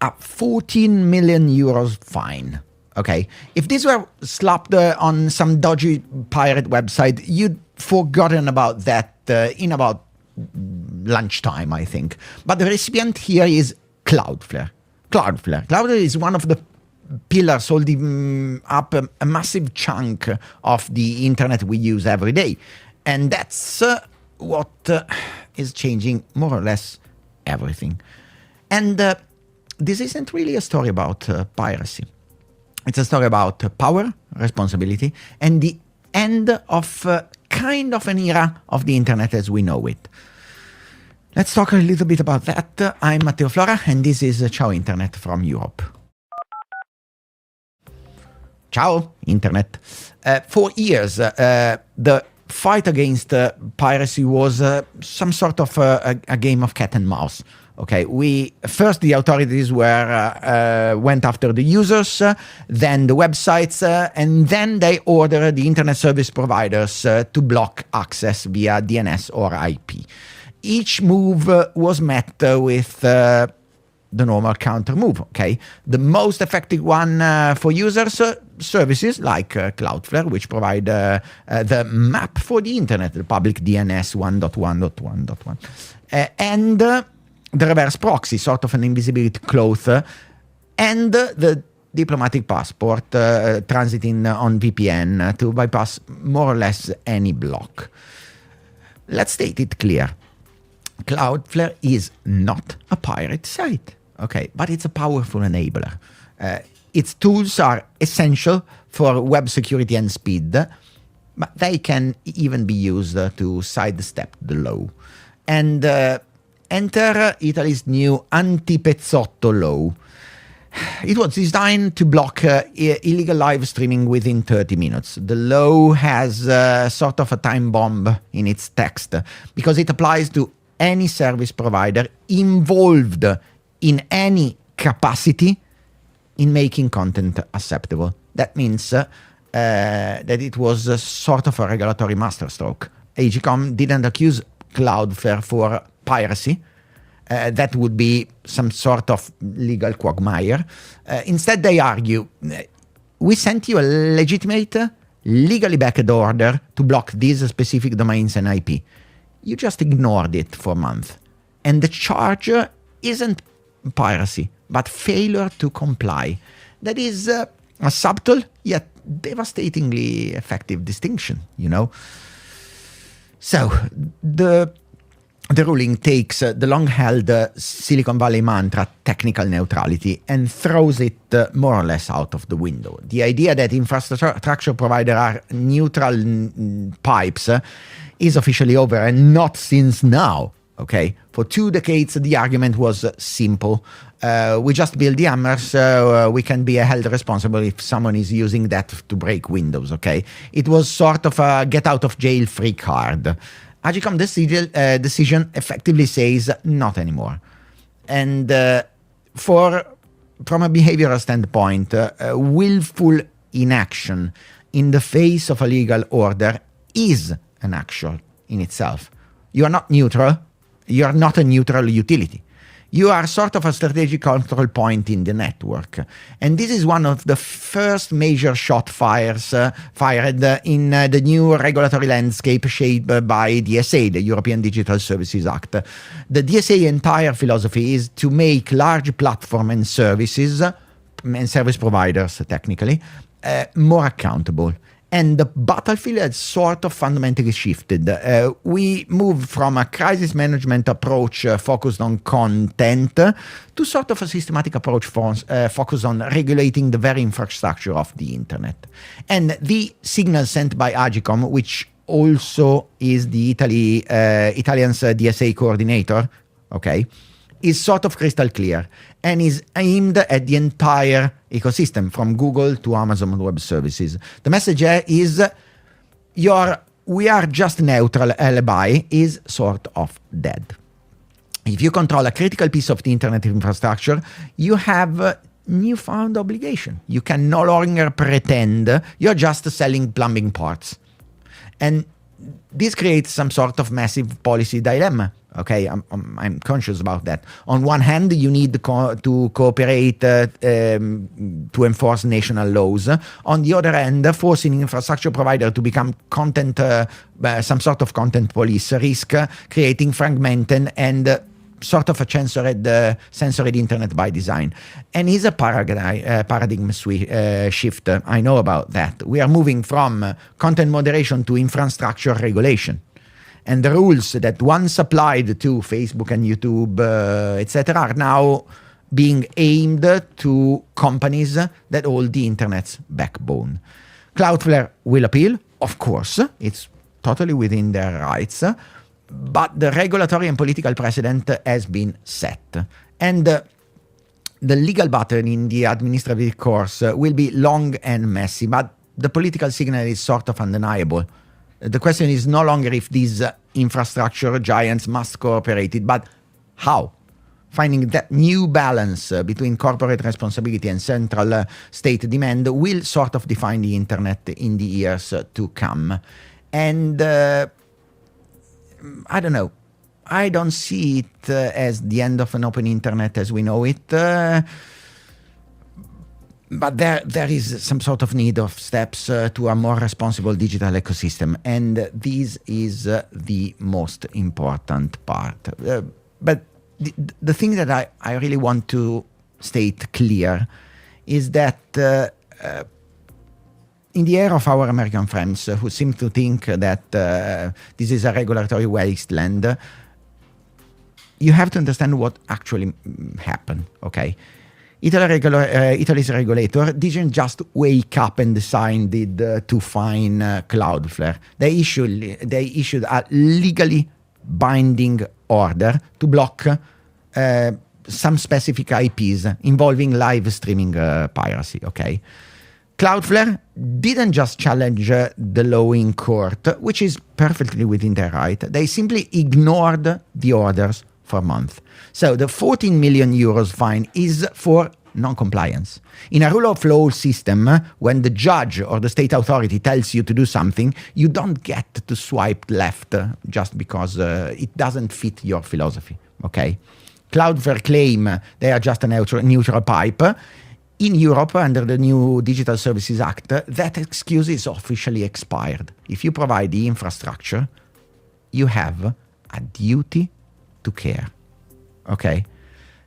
a 14 million euros fine. Okay, if this were slapped on some dodgy pirate website, you'd forgotten about that in about lunchtime, I think. But the recipient here is Cloudflare. Cloudflare is one of the pillars holding up a massive chunk of the internet we use every day. And that's what is changing more or less everything. And this isn't really a story about piracy. It's a story about power, responsibility, and the end of kind of an era of the internet as we know it. Let's talk a little bit about that. I'm Matteo Flora, and this is Ciao Internet from Europe. Ciao Internet. For years, the fight against piracy was some sort of a game of cat and mouse. Okay, the authorities went after the users, then the websites, and then they ordered the internet service providers to block access via DNS or IP. Each move was met with the normal counter move. Okay, the most effective one for users, services like Cloudflare, which provide the map for the internet, the public DNS 1.1.1.1, and the reverse proxy, sort of an invisibility cloth, and the diplomatic passport transiting on VPN to bypass more or less any block. Let's state it clear. Cloudflare is not a pirate site, okay, but it's a powerful enabler. Its tools are essential for web security and speed, but they can even be used to sidestep the law. And enter Italy's new anti-pezzotto law. It was designed to block illegal live streaming within 30 minutes. The law has sort of a time bomb in its text because it applies to any service provider involved in any capacity in making content acceptable. That means that it was sort of a regulatory masterstroke. AGCOM didn't accuse Cloudflare for piracy. That would be some sort of legal quagmire. Instead, they argue, we sent you a legitimate, legally backed order to block these specific domains and IP. You just ignored it for a month. And the charge isn't piracy, but failure to comply. That is a subtle yet devastatingly effective distinction, you know. So, the ruling takes the long-held Silicon Valley mantra, technical neutrality, and throws it more or less out of the window. The idea that infrastructure providers are neutral pipes is officially over, and not since now. Okay, for 2 decades, the argument was simple. We just build the hammers, so we can be held responsible if someone is using that to break windows, okay? It was sort of a get-out-of-jail-free card. AGCOM decision effectively says not anymore. And from a behavioral standpoint, willful inaction in the face of a legal order is an action in itself. You are not neutral. You are not a neutral utility. You are sort of a strategic control point in the network. And this is one of the first major shot fired in the new regulatory landscape shaped by DSA, the European Digital Services Act. The DSA entire philosophy is to make large platform and services, and service providers technically, more accountable. And the battlefield has sort of fundamentally shifted. We moved from a crisis management approach focused on content to sort of a systematic approach focused on regulating the very infrastructure of the internet. And the signal sent by AGCOM, which also is the Italian's DSA coordinator, okay, is sort of crystal clear and is aimed at the entire ecosystem, from Google to Amazon Web Services. The message is we are just neutral alibi is sort of dead. If you control a critical piece of the internet infrastructure, you have a newfound obligation. You can no longer pretend you're just selling plumbing parts. And this creates some sort of massive policy dilemma. Okay, I'm conscious about that. On one hand, you need to cooperate to enforce national laws. On the other hand, forcing infrastructure provider to become some sort of content police risk creating fragmented and sort of a censored internet by design. And is a paradigm shift. I know about that. We are moving from content moderation to infrastructure regulation. And the rules that once applied to Facebook and YouTube, etc., are now being aimed to companies that hold the internet's backbone. Cloudflare will appeal, of course. It's totally within their rights. But the regulatory and political precedent has been set. And the legal battle in the administrative course will be long and messy, but the political signal is sort of undeniable. The question is no longer if these infrastructure giants must cooperate, but how. Finding that new balance between corporate responsibility and central state demand will sort of define the internet in the years to come. And I don't know. I don't see it as the end of an open internet as we know it. But there is some sort of need of steps to a more responsible digital ecosystem, and this is the most important part. But the thing that I really want to state clear is that in the era of our American friends who seem to think that this is a regulatory wasteland, you have to understand what actually happened, okay? Italy's regulator didn't just wake up and decided to fine Cloudflare. They issued a legally binding order to block some specific IPs involving live streaming piracy, okay? Cloudflare didn't just challenge the law in court, which is perfectly within their right. They simply ignored the orders for a month. So the 14 million euros fine is for non-compliance. In a rule of law system, when the judge or the state authority tells you to do something, you don't get to swipe left just because it doesn't fit your philosophy, okay? Cloudflare claim they are just a neutral pipe. In Europe, under the new Digital Services Act, that excuse is officially expired. If you provide the infrastructure, you have a duty to care, okay?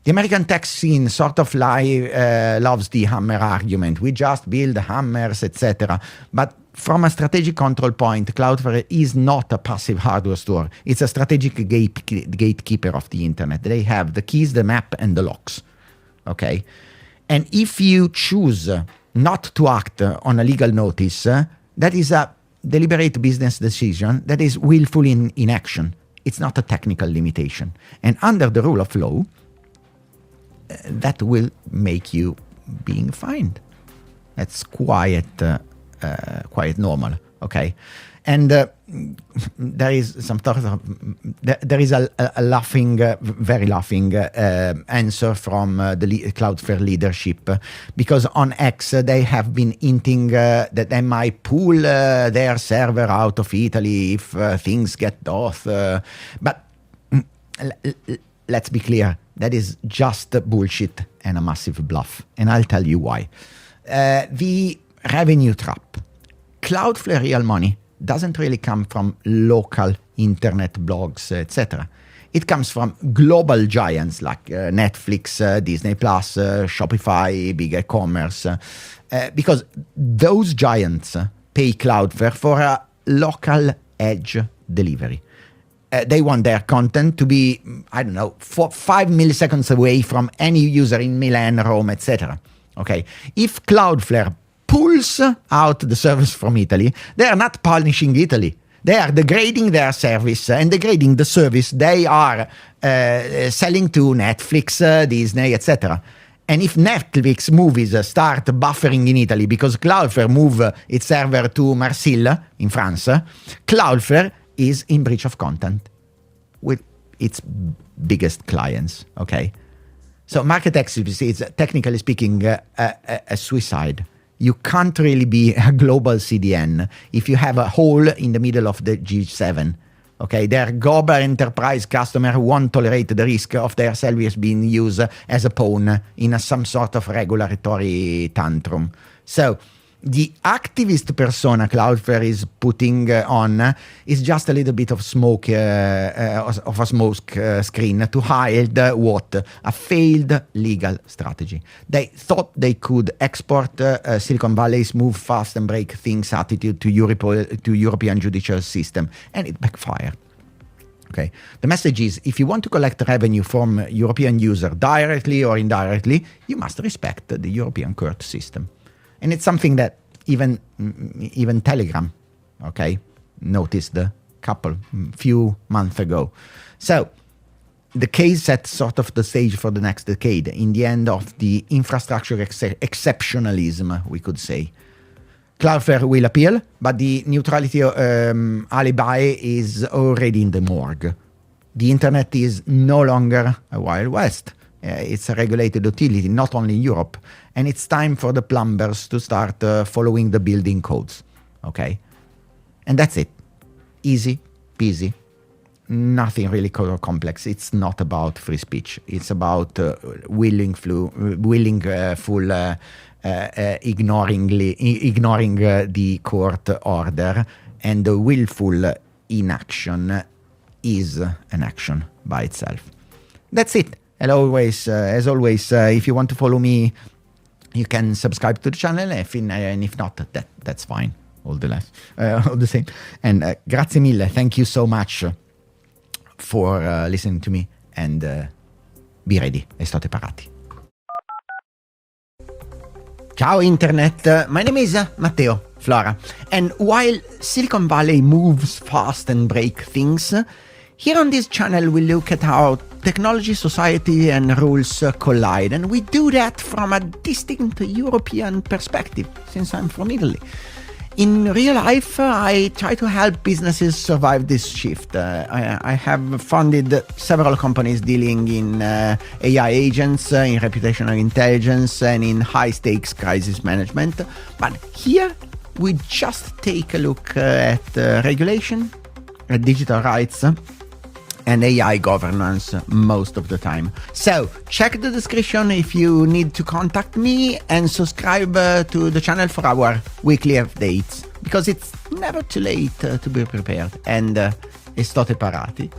The American tech scene sort of loves the hammer argument. We just build hammers, etc. But from a strategic control point, Cloudflare is not a passive hardware store. It's a strategic gatekeeper of the internet. They have the keys, the map, and the locks, okay? And if you choose not to act on a legal notice, that is a deliberate business decision that is willful inaction. It's not a technical limitation. And under the rule of law, that will make you being fined. That's quite normal, okay? And there is some sort of there is a laughing, very laughing answer from the Cloudflare leadership, because on X they have been hinting that they might pull their server out of Italy if things get off. But let's be clear, that is just bullshit and a massive bluff, and I'll tell you why. The revenue trap. Cloudflare real money doesn't really come from local internet blogs, etc. It comes from global giants like Netflix, Disney+, Shopify, big e-commerce, because those giants pay Cloudflare for a local edge delivery. They want their content to be, 5 milliseconds away from any user in Milan, Rome, etc. Okay, if Cloudflare pulls out the service from Italy, they are not punishing Italy. They are degrading their service and degrading the service they are selling to Netflix, Disney, etc. And if Netflix movies start buffering in Italy because Cloudflare move its server to Marseille in France, Cloudflare is in breach of content with its biggest clients, okay? So market exit is, technically speaking, a suicide. You can't really be a global CDN if you have a hole in the middle of the G7. Okay, their global enterprise customer won't tolerate the risk of their service being used as a pawn in some sort of regulatory tantrum. So the activist persona Cloudflare is putting on is just a little bit of smoke, of a smoke screen to hide what? A failed legal strategy. They thought they could export Silicon Valley's move fast and break things attitude to European judicial system, and it backfired. Okay. The message is, if you want to collect revenue from European user directly or indirectly, you must respect the European court system. And it's something that even Telegram, okay, noticed a few months ago. So the case set sort of the stage for the next decade, in the end of the infrastructure exceptionalism, we could say. Cloudflare will appeal, but the neutrality alibi is already in the morgue. The internet is no longer a Wild West. It's a regulated utility, not only in Europe. And it's time for the plumbers to start following the building codes. Okay? And that's it. Easy peasy. Nothing really complex. It's not about free speech. It's about ignoring the court order, and the willful inaction is an action by itself. That's it. And always, as always, if you want to follow me, you can subscribe to the channel, and if not, that's fine. All the same. And grazie mille. Thank you so much for listening to me, and be ready. Estate parati. Ciao Internet, my name is Matteo Flora, and while Silicon Valley moves fast and breaks things, here on this channel we look at how technology, society and rules collide, and we do that from a distinct European perspective, since I'm from Italy. In real life, I try to help businesses survive this shift. I have funded several companies dealing in AI agents, in reputational intelligence, and in high-stakes crisis management. But here, we just take a look at regulation, at digital rights, and AI governance most of the time. So check the description if you need to contact me, and subscribe to the channel for our weekly updates, because it's never too late to be prepared. And estate parati.